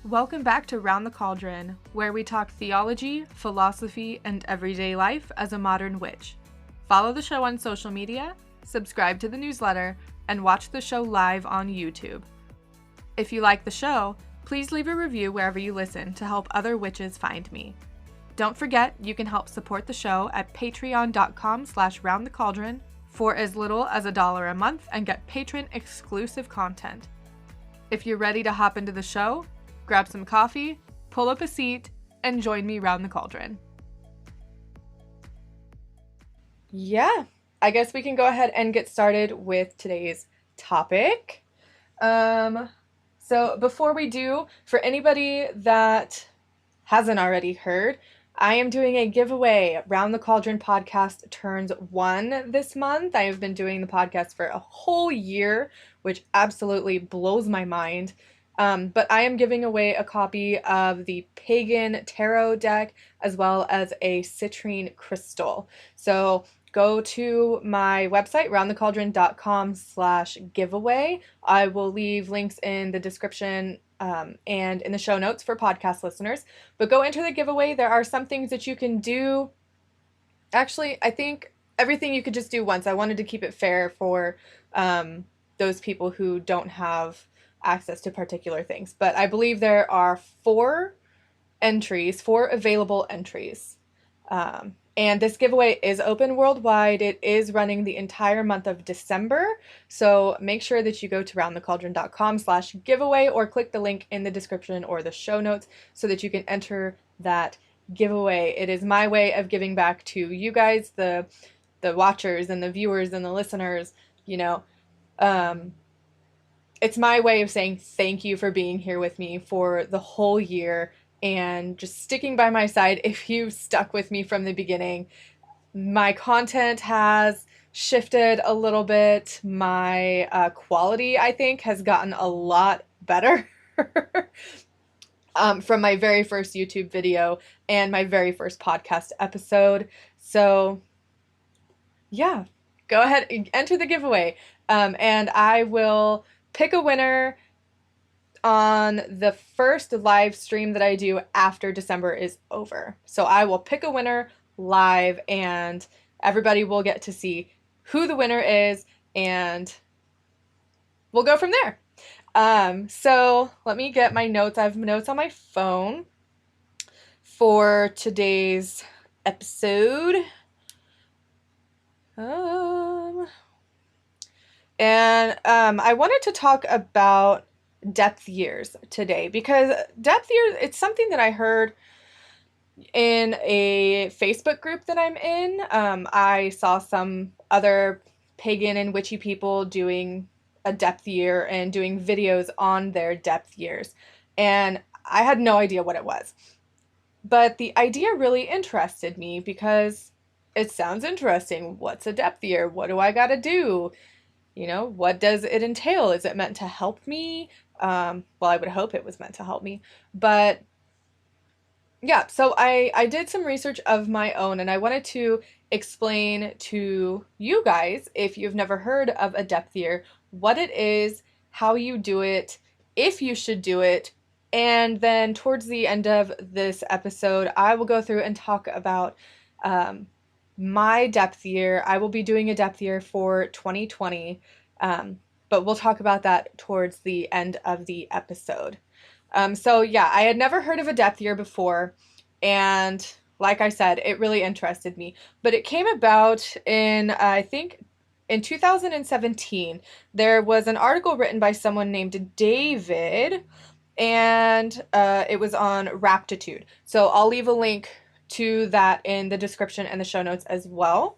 Welcome back to Round the Cauldron, where we talk theology, philosophy, and everyday life as a modern witch. Follow the show on social media, subscribe to the newsletter, and watch the show live on YouTube. If you like the show, please leave a review wherever you listen to help other witches find me. Don't forget, you can help support the show at patreon.com/roundthecauldron for as little as $1 a month and get patron-exclusive content. If you're ready to hop into the show, grab some coffee, pull up a seat, and join me round the cauldron. Yeah, I guess we can go ahead and get started with today's topic. So before we do, for anybody that hasn't already heard, I am doing a giveaway. Round the Cauldron podcast turns 1 this month. I have been doing the podcast for a whole year, which absolutely blows my mind. But I am giving away a copy of the Pagan Tarot deck as well as a citrine crystal. So go to my website, roundthecauldron.com/giveaway. I will leave links in the description and in the show notes for podcast listeners. But go enter the giveaway. There are some things that you can do. Actually, I think everything you could just do once. I wanted to keep it fair for those people who don't have access to particular things. But I believe there are 4 available entries. And this giveaway is open worldwide. It is running the entire month of December. So make sure that you go to roundthecauldron.com/giveaway or click the link in the description or the show notes so that you can enter that giveaway. It is my way of giving back to you guys, the watchers and the viewers and the listeners, it's my way of saying thank you for being here with me for the whole year and just sticking by my side. If you stuck with me from the beginning, my content has shifted a little bit. My quality, I think, has gotten a lot better from my very first YouTube video and my very first podcast episode. So yeah, go ahead, enter the giveaway, and I will pick a winner on the first live stream that I do after December is over. So I will pick a winner live and everybody will get to see who the winner is and we'll go from there. So let me get my notes. I have notes on my phone for today's episode. I wanted to talk about depth years today because depth years, it's something that I heard in a Facebook group that I'm in. I saw some other pagan and witchy people doing a depth year and doing videos on their depth years. And I had no idea what it was. But the idea really interested me because it sounds interesting. What's a depth year? What do I got to do? What does it entail? Is it meant to help me? Well, I would hope it was meant to help me. But yeah, so I did some research of my own and I wanted to explain to you guys, if you've never heard of a depth year, what it is, how you do it, if you should do it. And then towards the end of this episode, I will go through and talk about my depth year. I will be doing a depth year for 2020, but we'll talk about that towards the end of the episode. So yeah, I had never heard of a depth year before, and like I said, it really interested me. But it came about in, I think, in 2017. There was an article written by someone named David, and it was on Raptitude. So I'll leave a link to that in the description and the show notes as well.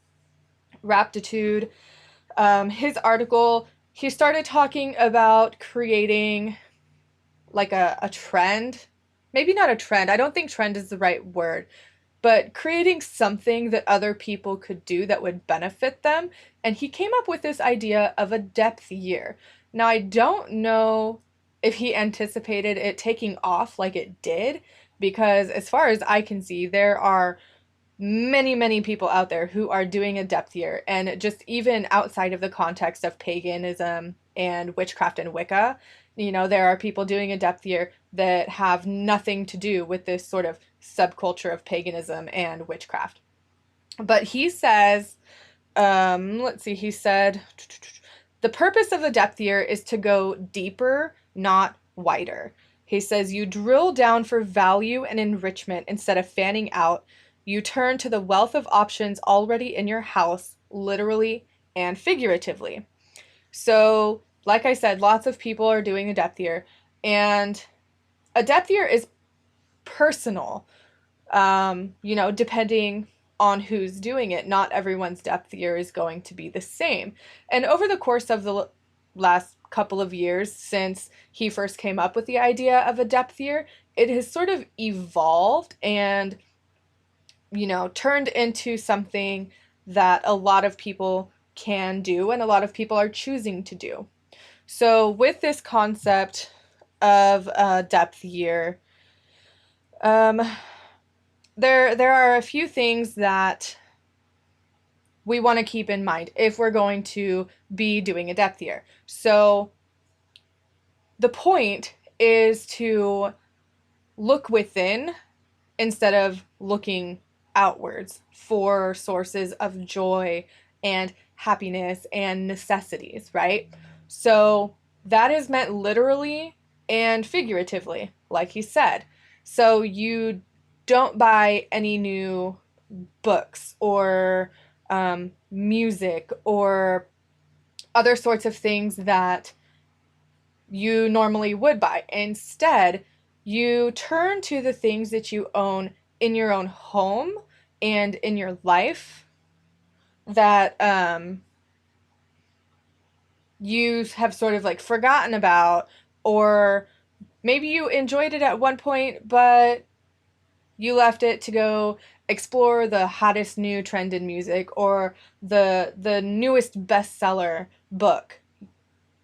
Raptitude, his article, he started talking about creating like a trend. Maybe not a trend. I don't think trend is the right word, but creating something that other people could do that would benefit them. And he came up with this idea of a depth year. Now, I don't know if he anticipated it taking off like it did, because as far as I can see, there are many, many people out there who are doing a depth year, and just even outside of the context of paganism and witchcraft and Wicca, There are people doing a depth year that have nothing to do with this sort of subculture of paganism and witchcraft. But he says, let's see, he said, the purpose of the depth year is to go deeper, not wider. He says, you drill down for value and enrichment instead of fanning out. You turn to the wealth of options already in your house, literally and figuratively. So, like I said, lots of people are doing a depth year, and a depth year is personal, depending on who's doing it. Not everyone's depth year is going to be the same. And over the course of the last couple of years, since he first came up with the idea of a depth year, it has sort of evolved and, turned into something that a lot of people can do and a lot of people are choosing to do. So, with this concept of a depth year, um, there are a few things that we want to keep in mind if we're going to be doing a depth year. So, the point is to look within instead of looking outwards for sources of joy and happiness and necessities, right? So that is meant literally and figuratively, like he said. So you don't buy any new books or music or other sorts of things that you normally would buy. Instead, you turn to the things that you own in your own home and in your life that you have sort of like forgotten about, or maybe you enjoyed it at one point, but you left it to go explore the hottest new trend in music or the newest bestseller book.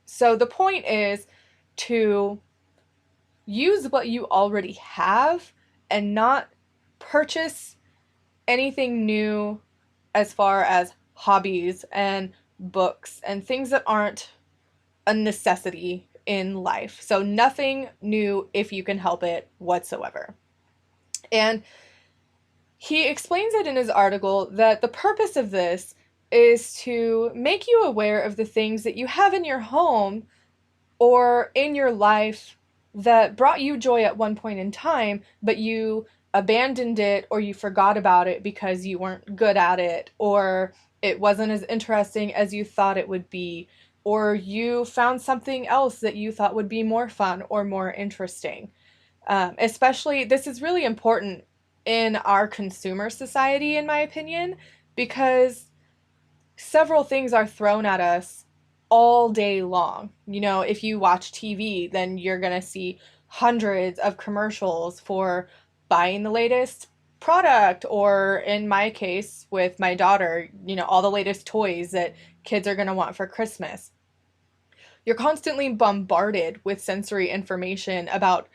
So the point is to use what you already have and not purchase anything new as far as hobbies and books and things that aren't a necessity in life. So nothing new if you can help it whatsoever. And he explains it in his article that the purpose of this is to make you aware of the things that you have in your home or in your life that brought you joy at one point in time, but you abandoned it or you forgot about it because you weren't good at it or it wasn't as interesting as you thought it would be, or you found something else that you thought would be more fun or more interesting. Especially, this is really important in our consumer society, in my opinion, because several things are thrown at us all day long. If you watch TV, then you're going to see hundreds of commercials for buying the latest product, or in my case with my daughter, all the latest toys that kids are going to want for Christmas. You're constantly bombarded with sensory information about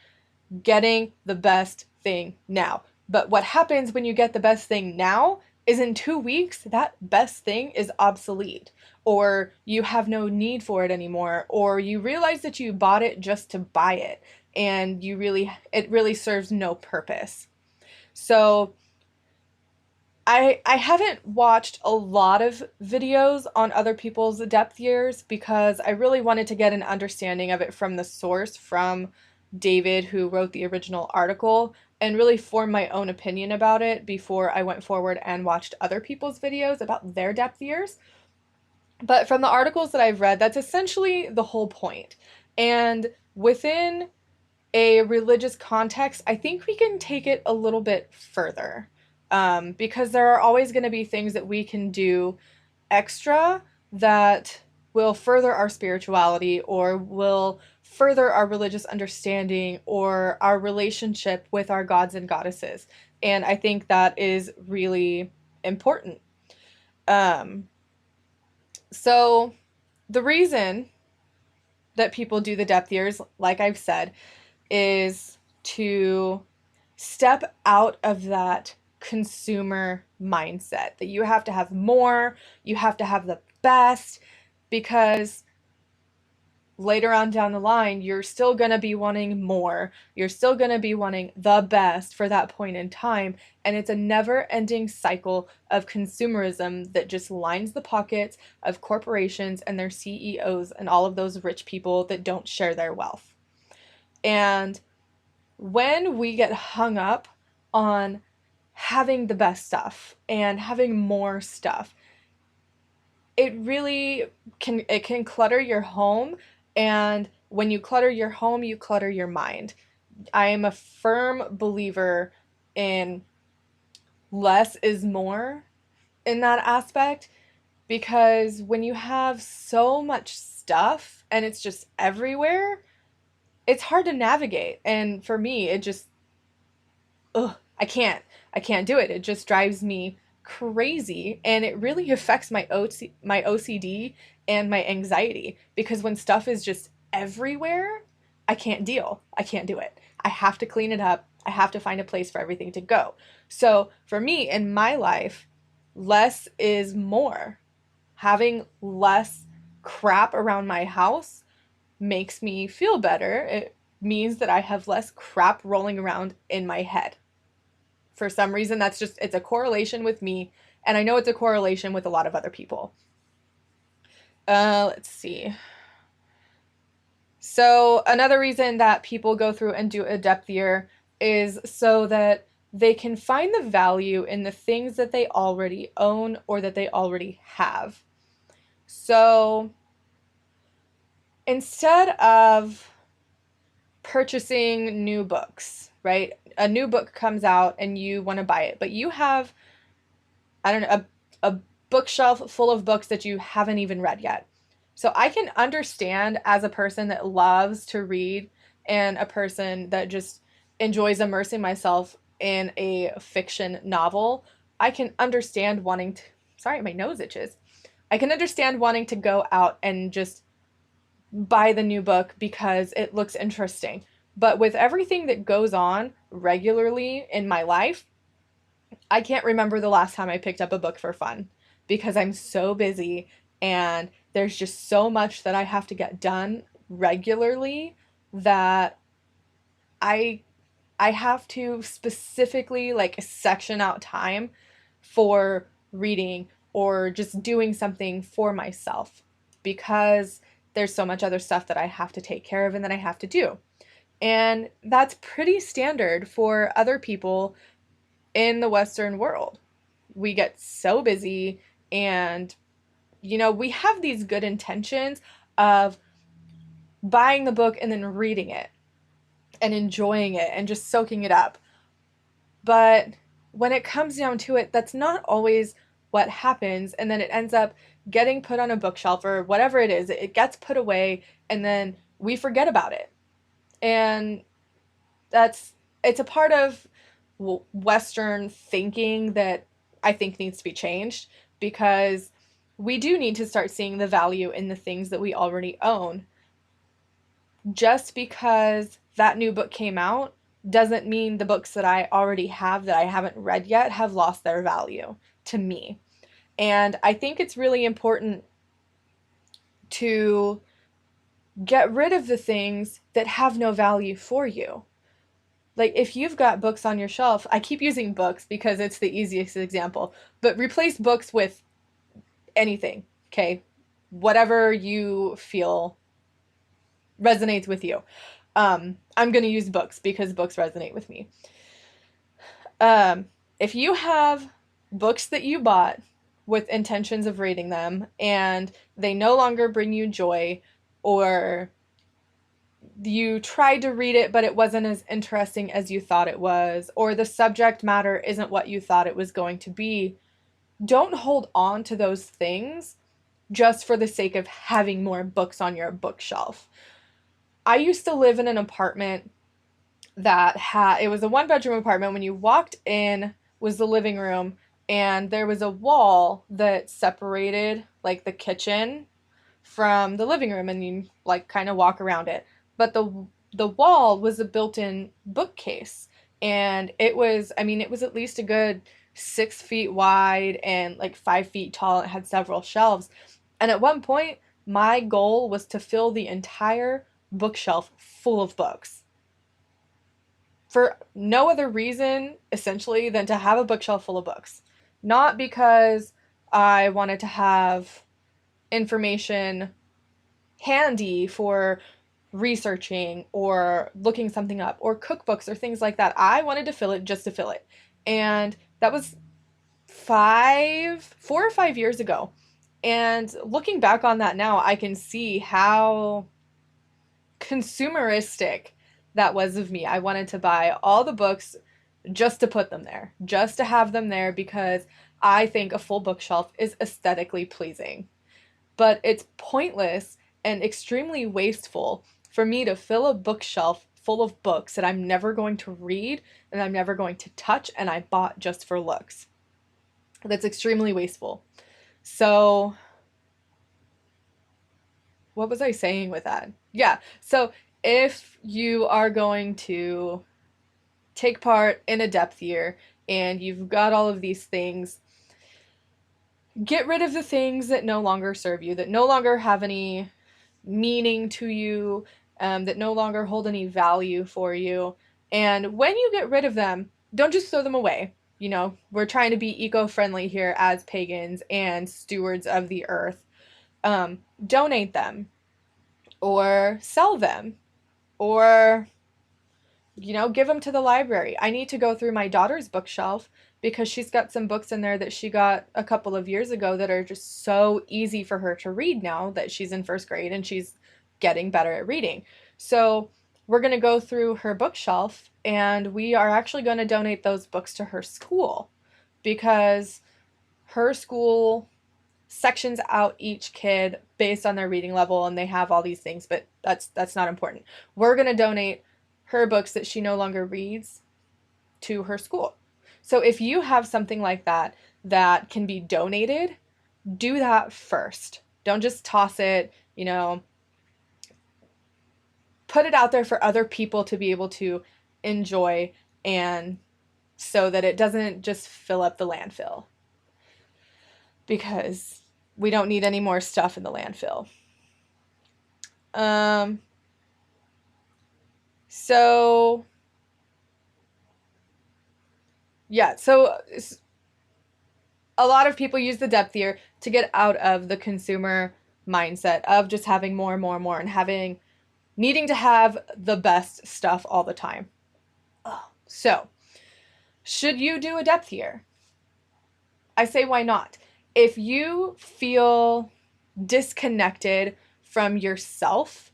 getting the best thing now. But what happens when you get the best thing now is in 2 weeks, that best thing is obsolete, or you have no need for it anymore, or you realize that you bought it just to buy it and it really serves no purpose. So I haven't watched a lot of videos on other people's depth years because I really wanted to get an understanding of it from the source, from David, who wrote the original article, and really form my own opinion about it before I went forward and watched other people's videos about their depth years. But from the articles that I've read, that's essentially the whole point. And within a religious context, I think we can take it a little bit further, because there are always going to be things that we can do extra that will further our spirituality or will further our religious understanding or our relationship with our gods and goddesses. And I think that is really important. Um, so, the reason that people do the depth years, like I've said, is to step out of that consumer mindset that you have to have more, you have to have the best, because later on down the line, you're still going to be wanting more. You're still going to be wanting the best for that point in time. And it's a never ending cycle of consumerism that just lines the pockets of corporations and their CEOs and all of those rich people that don't share their wealth. And when we get hung up on having the best stuff and having more stuff, it can clutter your home, and when you clutter your home, you clutter your mind. I am a firm believer in less is more in that aspect, because when you have so much stuff and it's just everywhere, it's hard to navigate. And for me, it just, ugh, I can't do it. It just drives me crazy, and it really affects my OCD and my anxiety, because when stuff is just everywhere, I can't do it. I have to clean it up. I have to find a place for everything to go. So, for me in my life, less is more. Having less crap around my house makes me feel better. It means that I have less crap rolling around in my head. For some reason, it's a correlation with me, and I know it's a correlation with a lot of other people. Let's see. So, another reason that people go through and do a depth year is so that they can find the value in the things that they already own or that they already have. So, instead of purchasing new books, right? A new book comes out and you want to buy it, but you have, I don't know, a bookshelf full of books that you haven't even read yet. So I can understand, as a person that loves to read and a person that just enjoys immersing myself in a fiction novel, I can understand wanting to, sorry, my nose itches. I can understand wanting to go out and just buy the new book because it looks interesting. But with everything that goes on regularly in my life, I can't remember the last time I picked up a book for fun, because I'm so busy and there's just so much that I have to get done regularly that I I have to specifically like section out time for reading or just doing something for myself, because there's so much other stuff that I have to take care of and that I have to do. And that's pretty standard for other people in the Western world. We get so busy, and we have these good intentions of buying the book and then reading it and enjoying it and just soaking it up. But when it comes down to it, that's not always what happens. And then it ends up getting put on a bookshelf or whatever it is. It gets put away, and then we forget about it. And it's a part of Western thinking that I think needs to be changed, because we do need to start seeing the value in the things that we already own. Just because that new book came out doesn't mean the books that I already have that I haven't read yet have lost their value to me. And I think it's really important to get rid of the things that have no value for you. Like, if you've got books on your shelf, I keep using books because it's the easiest example, but replace books with anything, okay? Whatever you feel resonates with you. I'm going to use books because books resonate with me. If you have books that you bought with intentions of reading them and they no longer bring you joy, or you tried to read it but it wasn't as interesting as you thought it was, or the subject matter isn't what you thought it was going to be, don't hold on to those things just for the sake of having more books on your bookshelf. I used to live in an apartment that it was a one bedroom apartment. When you walked in was the living room, and there was a wall that separated like the kitchen from the living room, and you like kind of walk around it. But the wall was a built-in bookcase, and it was at least a good 6 feet wide and like 5 feet tall. It had several shelves, and at one point My goal was to fill the entire bookshelf full of books for no other reason, essentially, than to have a bookshelf full of books. Not because I wanted to have information handy for researching or looking something up or cookbooks or things like that. I wanted to fill it just to fill it. And that was 4 or 5 years ago. And looking back on that now, I can see how consumeristic that was of me. I wanted to buy all the books just to put them there, just to have them there because I think a full bookshelf is aesthetically pleasing. But it's pointless and extremely wasteful for me to fill a bookshelf full of books that I'm never going to read and I'm never going to touch and I bought just for looks. That's extremely wasteful. So, what was I saying with that? Yeah, so if you are going to take part in a depth year and you've got all of these things, get rid of the things that no longer serve you, that no longer have any meaning to you, that no longer hold any value for you. And when you get rid of them, don't just throw them away. You know, we're trying to be eco friendly here as pagans and stewards of the earth. Donate them or sell them or give them to the library. I need to go through my daughter's bookshelf because she's got some books in there that she got a couple of years ago that are just so easy for her to read now that she's in first grade and she's getting better at reading. So we're going to go through her bookshelf and we are actually going to donate those books to her school because her school sections out each kid based on their reading level and they have all these things, but that's not important. We're going to donate her books that she no longer reads to her school. So if you have something like that that can be donated, do that first. Don't just toss it, put it out there for other people to be able to enjoy and so that it doesn't just fill up the landfill. Because we don't need any more stuff in the landfill. So yeah, so a lot of people use the depth year to get out of the consumer mindset of just having more and more and more and needing to have the best stuff all the time. So, should you do a depth year? I say why not? If you feel disconnected from yourself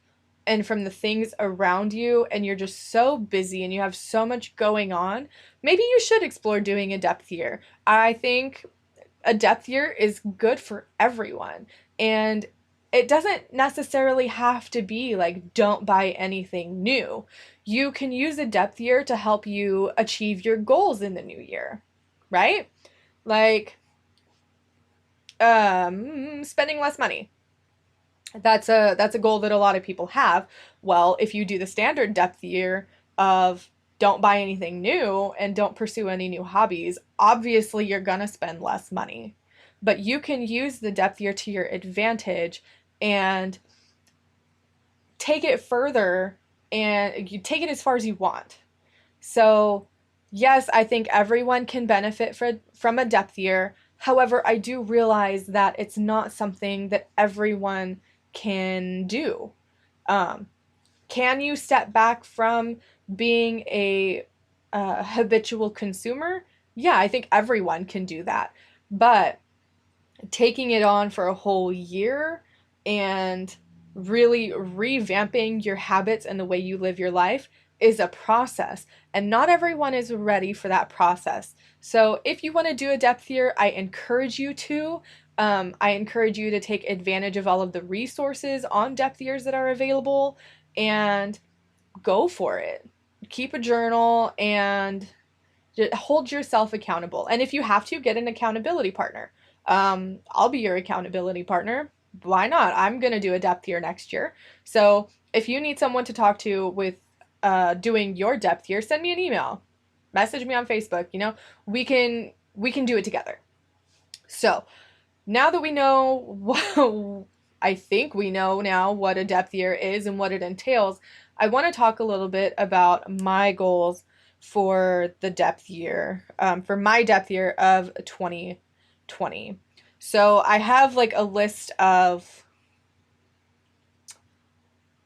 and from the things around you and you're just so busy and you have so much going on, maybe you should explore doing a depth year. I think a depth year is good for everyone. And it doesn't necessarily have to be like, don't buy anything new. You can use a depth year to help you achieve your goals in the new year, right? Like, spending less money. That's a goal that a lot of people have. Well, if you do the standard depth year of don't buy anything new and don't pursue any new hobbies, obviously you're gonna spend less money. But you can use the depth year to your advantage and take it further and you take it as far as you want. So, yes, I think everyone can benefit from a depth year. However, I do realize that it's not something that everyone can do. Um, can you step back from being a habitual consumer? Yeah, I think everyone can do that. But taking it on for a whole year and really revamping your habits and the way you live your life is a process, and not everyone is ready for that process. So, if you want to do a depth year, I encourage you to. I encourage you to take advantage of all of the resources on depth years that are available and go for it. Keep a journal and hold yourself accountable. And if you have to, get an accountability partner. I'll be your accountability partner. Why not? I'm going to do a depth year next year. So if you need someone to talk to with doing your depth year, send me an email. Message me on Facebook. We can do it together. So now that we know I think we know now what a depth year is and what it entails, I want to talk a little bit about my goals for the depth year, for my depth year of 2020. So I have like a list of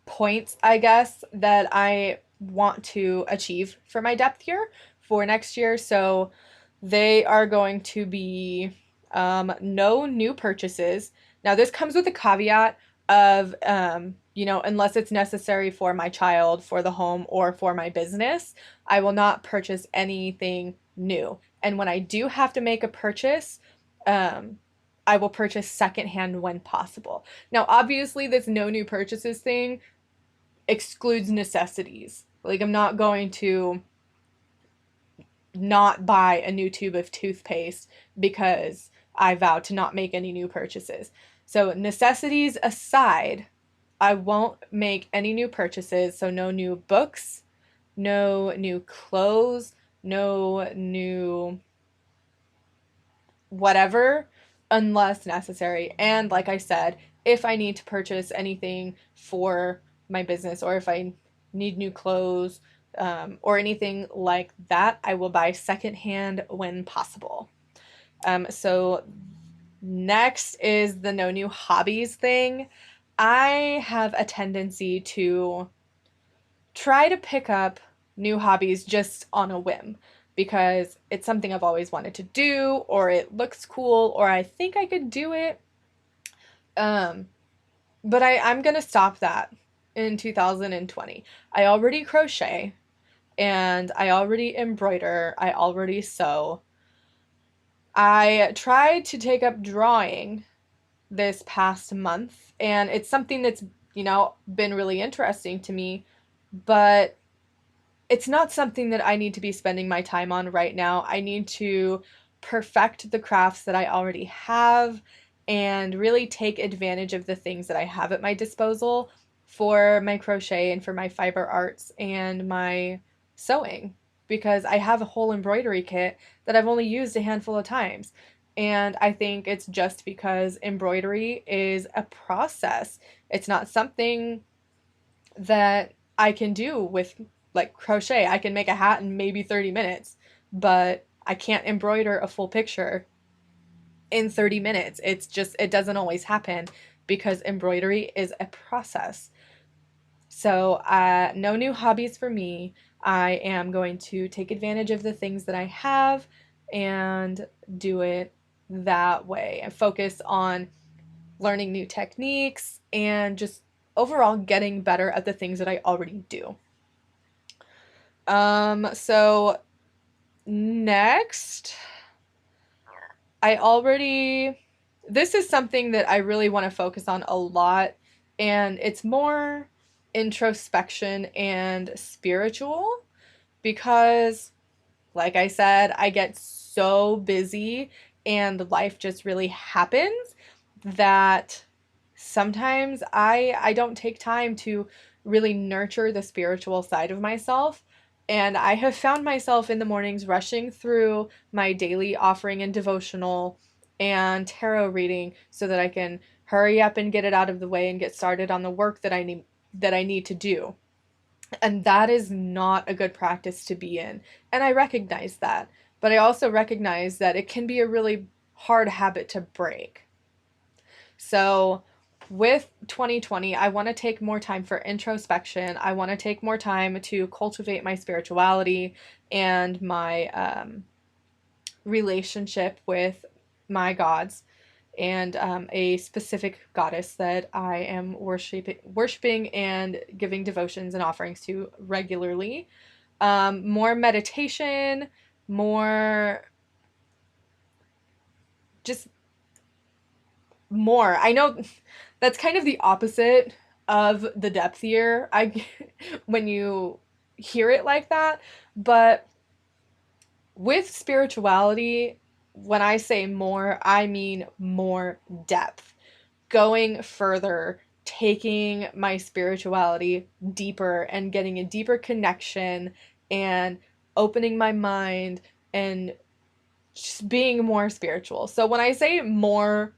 points, I guess, that I want to achieve for my depth year for next year. So they are going to be no new purchases. Now, this comes with a caveat of, unless it's necessary for my child, for the home, or for my business, I will not purchase anything new. And when I do have to make a purchase, um, I will purchase secondhand when possible. Now, obviously, this no new purchases thing excludes necessities. Like, I'm not going to not buy a new tube of toothpaste because I vowed to not make any new purchases. So, necessities aside, I won't make any new purchases. So, no new books, no new clothes, no new whatever, unless necessary. And like I said, if I need to purchase anything for my business, or if I need new clothes, or anything like that, I will buy secondhand when possible. So next is the no new hobbies thing. I have a tendency to try to pick up new hobbies just on a whim because it's something I've always wanted to do, or it looks cool, or I think I could do it. Um, but I'm gonna stop that in 2020. I already crochet and I already embroider, I already sew. I tried to take up drawing this past month, and it's something that's, been really interesting to me, but it's not something that I need to be spending my time on right now. I need to perfect the crafts that I already have and really take advantage of the things that I have at my disposal for my crochet and for my fiber arts and my sewing, because I have a whole embroidery kit that I've only used a handful of times. And I think it's just because embroidery is a process. It's not something that I can do with like crochet. I can make a hat in maybe 30 minutes, but I can't embroider a full picture in 30 minutes. It's just, it doesn't always happen because embroidery is a process. So, no new hobbies for me. I am going to take advantage of the things that I have and do it that way and focus on learning new techniques and just overall getting better at the things that I already do. So next, I already, this is something that I really want to focus on a lot, and it's more introspection and spiritual because, like I said, I get so busy and life just really happens that sometimes I don't take time to really nurture the spiritual side of myself. And I have found myself in the mornings rushing through my daily offering and devotional and tarot reading so that I can hurry up and get it out of the way and get started on the work that I need to do. And that is not a good practice to be in. And I recognize that. But I also recognize that it can be a really hard habit to break. So, with 2020, I want to take more time for introspection. I want to take more time to cultivate my spirituality and my relationship with my gods and a specific goddess that I am worshiping and giving devotions and offerings to regularly. More meditation, more just more. I know that's kind of the opposite of the depth year. I when you hear it like that, but with spirituality, when I say more, I mean more depth, going further, taking my spirituality deeper and getting a deeper connection and opening my mind and just being more spiritual. So when I say more,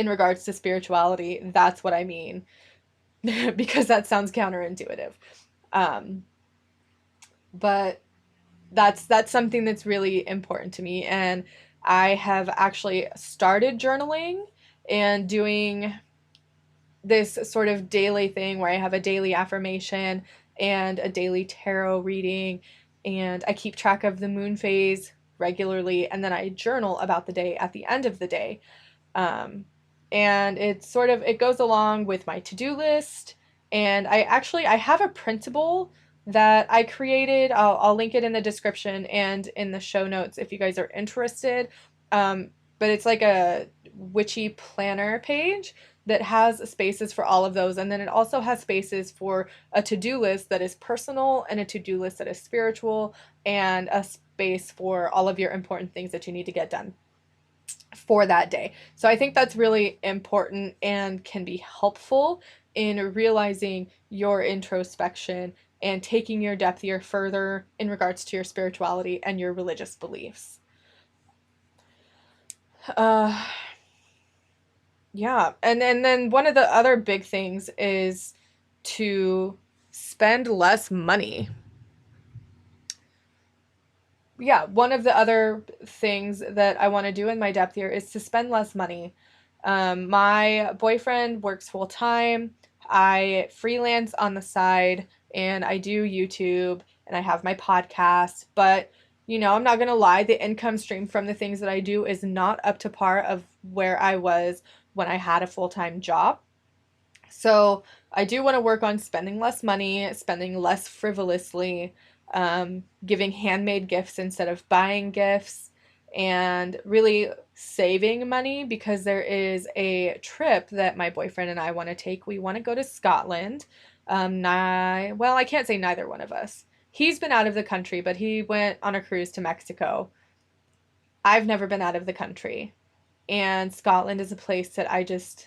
in regards to spirituality, that's what I mean, because that sounds counterintuitive. Um, but that's something that's really important to me, and I have actually started journaling and doing this sort of daily thing where I have a daily affirmation and a daily tarot reading, and I keep track of the moon phase regularly, and then I journal about the day at the end of the day. Um, and it's sort of, it goes along with my to-do list. And I have a printable that I created. I'll link it in the description and in the show notes if you guys are interested. But it's like a witchy planner page that has spaces for all of those. And then it also has spaces for a to-do list that is personal and a to-do list that is spiritual, and a space for all of your important things that you need to get done for that day. So I think that's really important and can be helpful in realizing your introspection and taking your depth year further in regards to your spirituality and your religious beliefs. Uh, yeah, and then one of the other big things is to spend less money. Yeah, one of the other things that I want to do in my depth year is to spend less money. My boyfriend works full time. I freelance on the side, and I do YouTube, and I have my podcast. But, I'm not going to lie, the income stream from the things that I do is not up to par of where I was when I had a full time job. So I do want to work on spending less money, spending less frivolously, giving handmade gifts instead of buying gifts, and really saving money because there is a trip that my boyfriend and I want to take. We want to go to Scotland. Well, I can't say neither one of us. He's been out of the country, but he went on a cruise to Mexico. I've never been out of the country, and Scotland is a place that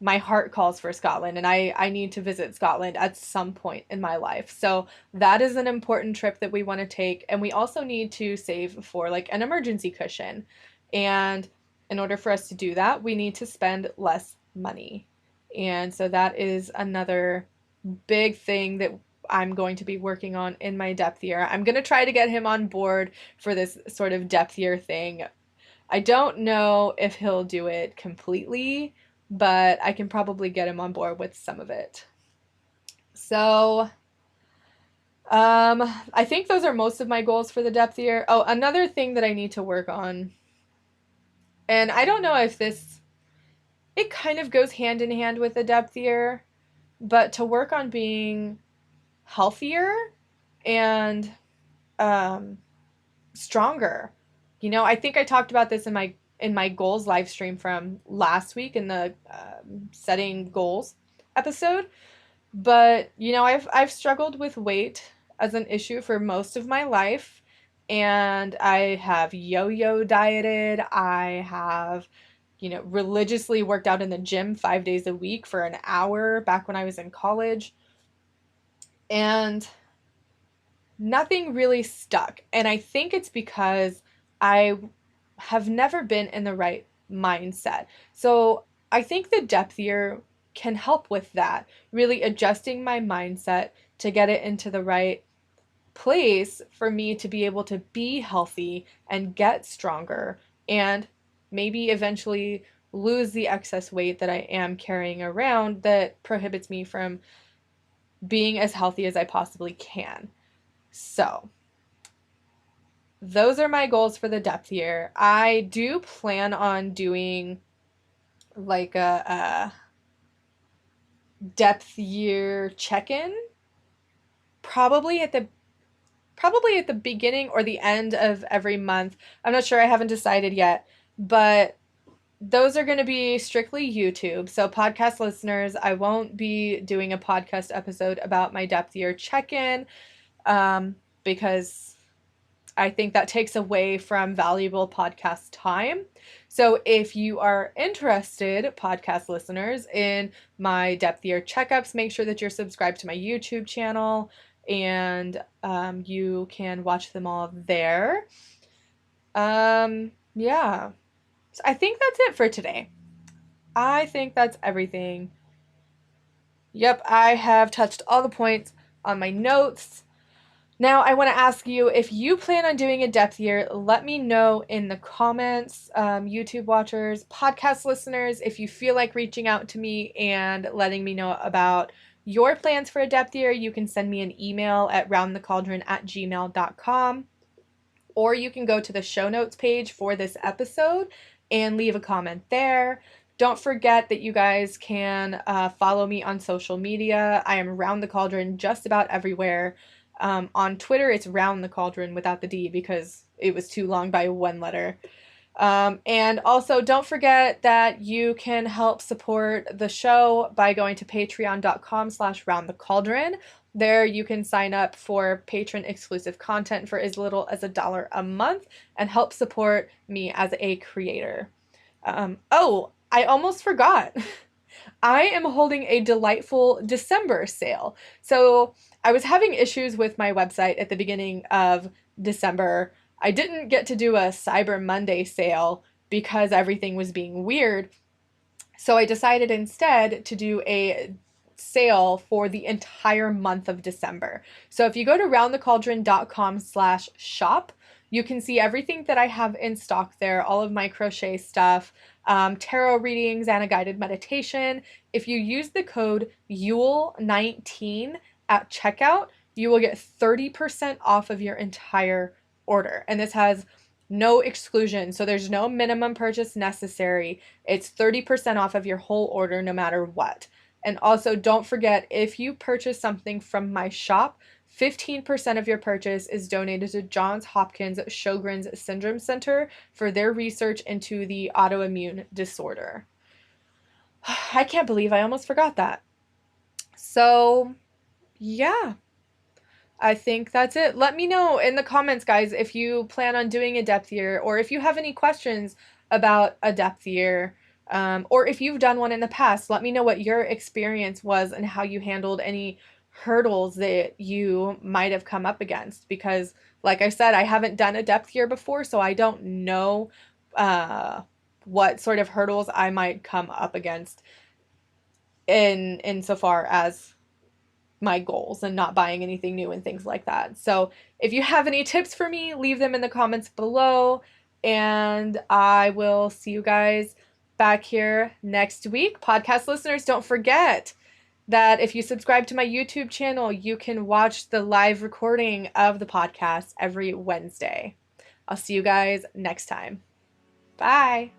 my heart calls for Scotland, and I need to visit Scotland at some point in my life. So that is an important trip that we want to take, and we also need to save for like an emergency cushion. And in order for us to do that, we need to spend less money. And so that is another big thing that I'm going to be working on in my depth year. I'm going to try to get him on board for this sort of depth year thing. I don't know if he'll do it completely, but I can probably get him on board with some of it. So, I think those are most of my goals for the depth year. Oh, another thing that I need to work on, and I don't know if it kind of goes hand in hand with the depth year, but to work on being healthier and um, stronger. I think I talked about this in my goals live stream from last week in the setting goals episode. But I've struggled with weight as an issue for most of my life, and I have yo-yo dieted. I have religiously worked out in the gym 5 days a week for an hour back when I was in college, and nothing really stuck. And I think it's because I have never been in the right mindset. So I think the depth year can help with that, really adjusting my mindset to get it into the right place for me to be able to be healthy and get stronger, and maybe eventually lose the excess weight that I am carrying around that prohibits me from being as healthy as I possibly can. So, those are my goals for the depth year. I do plan on doing like a depth year check-in probably at the beginning or the end of every month. I'm not sure, I haven't decided yet, but those are going to be strictly YouTube. So podcast listeners, I won't be doing a podcast episode about my depth year check-in, because I think that takes away from valuable podcast time. So if you are interested, podcast listeners, in my depth year checkups, make sure that you're subscribed to my YouTube channel, and you can watch them all there. Yeah. So I think that's it for today. I think that's everything. Yep, I have touched all the points on my notes. Now, I want to ask you if you plan on doing a depth year, let me know in the comments, YouTube watchers, podcast listeners, if you feel like reaching out to me and letting me know about your plans for a depth year. You can send me an email at roundthecauldron@gmail.com, or you can go to the show notes page for this episode and leave a comment there. Don't forget that you guys can follow me on social media. I am Round the Cauldron just about everywhere. On Twitter, it's Round the Cauldron without the D because it was too long by one letter. And also, don't forget that you can help support the show by going to patreon.com/roundthecauldron. There you can sign up for patron exclusive content for as little as $1 a month and help support me as a creator. Oh, I almost forgot. I am holding a delightful December sale. So I was having issues with my website at the beginning of December. I didn't get to do a Cyber Monday sale because everything was being weird. So I decided instead to do a sale for the entire month of December. So if you go to roundthecauldron.com/shop, you can see everything that I have in stock there, all of my crochet stuff, tarot readings, and a guided meditation. If you use the code YULE19 at checkout, you will get 30% off of your entire order. And this has no exclusion, so there's no minimum purchase necessary. It's 30% off of your whole order no matter what. And also, don't forget, if you purchase something from my shop, 15% of your purchase is donated to Johns Hopkins Sjogren's Syndrome Center for their research into the autoimmune disorder. I can't believe I almost forgot that. So, yeah. I think that's it. Let me know in the comments, guys, if you plan on doing a depth year or if you have any questions about a depth year, or if you've done one in the past. Let me know what your experience was and how you handled any hurdles that you might have come up against. Because, like I said, I haven't done a depth year before, so I don't know what sort of hurdles I might come up against in insofar as my goals and not buying anything new and things like that. So if you have any tips for me, leave them in the comments below, and I will see you guys back here next week. Podcast listeners, don't forget that if you subscribe to my YouTube channel, you can watch the live recording of the podcast every Wednesday. I'll see you guys next time. Bye.